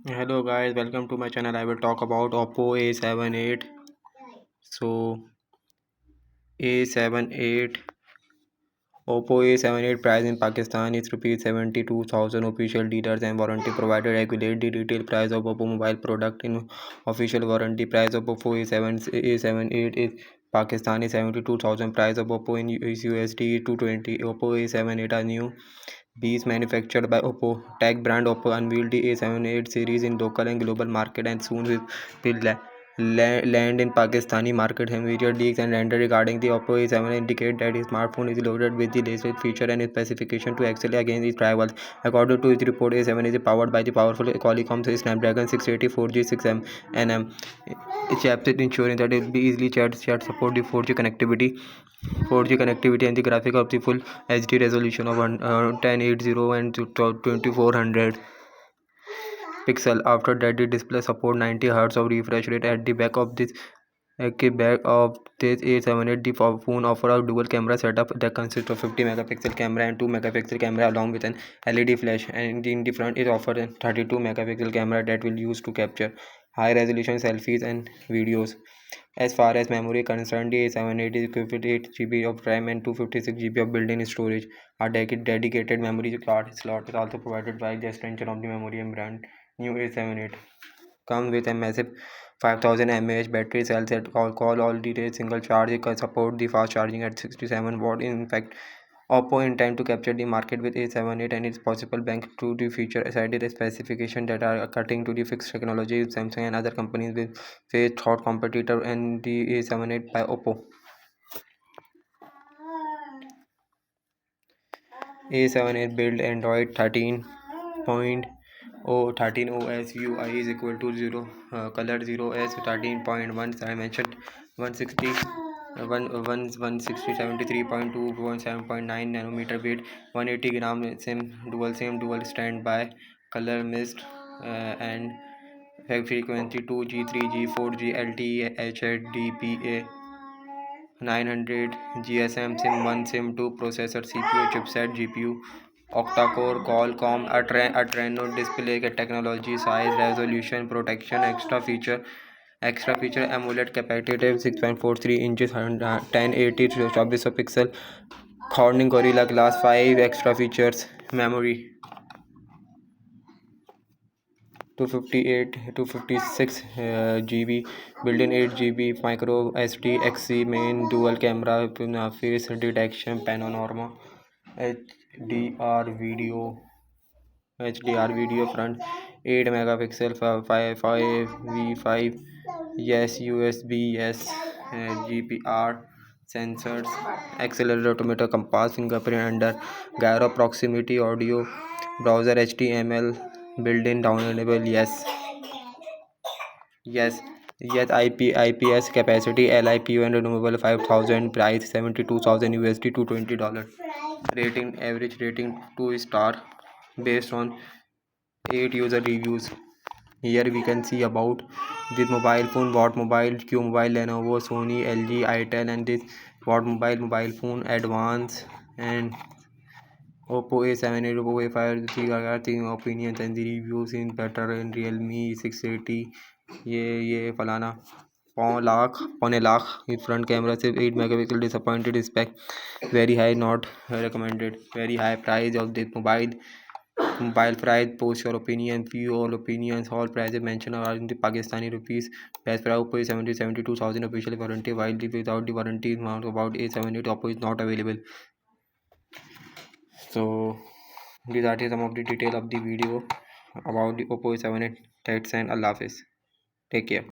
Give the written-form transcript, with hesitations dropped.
Hello guys, welcome to my channel. I will talk about OPPO A78. So A78 OPPO A78 price in Pakistan is rupees 72,000. Official dealers and warranty provider regulate the retail price of OPPO mobile product in official warranty price of OPPO A78 is Pakistani 72,000. Price of OPPO in USD 220. OPPO A78 are new Bees manufactured by OPPO. Tech brand OPPO unveiled the A78 series in local and global market and soon will land in Pakistani market. Immediate leaks and render regarding the OPPO A7 indicate that the smartphone is loaded with the latest feature and specification to excel against its rivals. According to its report, A7 is powered by the powerful Qualcomm Snapdragon 680 4G 6nm chipset, ensuring that it will be easily chat support the 4G connectivity and the graphic of the full HD resolution of 1080 and 2400 pixel. After that, the display support 90 Hz of refresh rate. At the back of this A78, the phone offers a dual camera setup that consists of 50 megapixel camera and 2 megapixel camera along with an LED flash. And in the front, it offers a 32 megapixel camera that will use to capture high resolution selfies and videos. As far as memory concerned, the A78 is equipped with 8 GB of RAM and 256 GB of built-in storage. A dedicated memory card slot is also provided by the extension of the memory and brand new A78 comes with a massive 5000 mAh battery cell that call all details single charge. It can support the fast charging at 67 watt. In fact, OPPO intend to capture the market with A78 and its possible bank to the future cited specifications that are cutting to the fixed technology. Samsung and other companies will face thought competitor and the A78 by OPPO. A78 build Android 13.0 OS. UI is equal to 0 color 0s 13.1 dimension 160 160 73.2 nanometer weight 180 gram SIM dual standby color mist and frequency 2G 3G 4G LTE HDPA 900 GSM SIM 1 SIM 2 processor CPU chipset GPU octa-core Qualcomm Adreno display technology size resolution protection extra feature AMOLED capacitive 6.43 inches 1080 24 pixel Corning Gorilla Glass 5 extra features memory 258 256 GB built-in 8 GB micro SD XC main dual camera face detection panorama HDR video HDR video front 8 megapixel 5 yes USB yes GPR sensors accelerator autometer compass fingerprint under gyro proximity audio browser HTML built-in downloadable yes IPS capacity LIPU and removable 5000 price 72,000 USD to $20 rating average rating 2 star based on 8 user reviews. Here we can see about this mobile phone, what mobile, Q mobile, Lenovo, Sony, LG, Itel, and this what mobile phone, Advance, and OPPO A78, OPPO A5. The opinions and the reviews in better in Realme 680. ये फलाना पौने lakh front camera सिर्फ 8 megapixel disappointed spec very high not recommended very high price of this mobile price. Post your opinion. View all opinions. All prices mentioned are in the Pakistani rupees. Best price OPPO is 72,000 official warranty. While without the warranty amount about A78 OPPO is not available. So these are some of the detail of the video about the OPPO A78. That's and Allah Hafiz. Take care.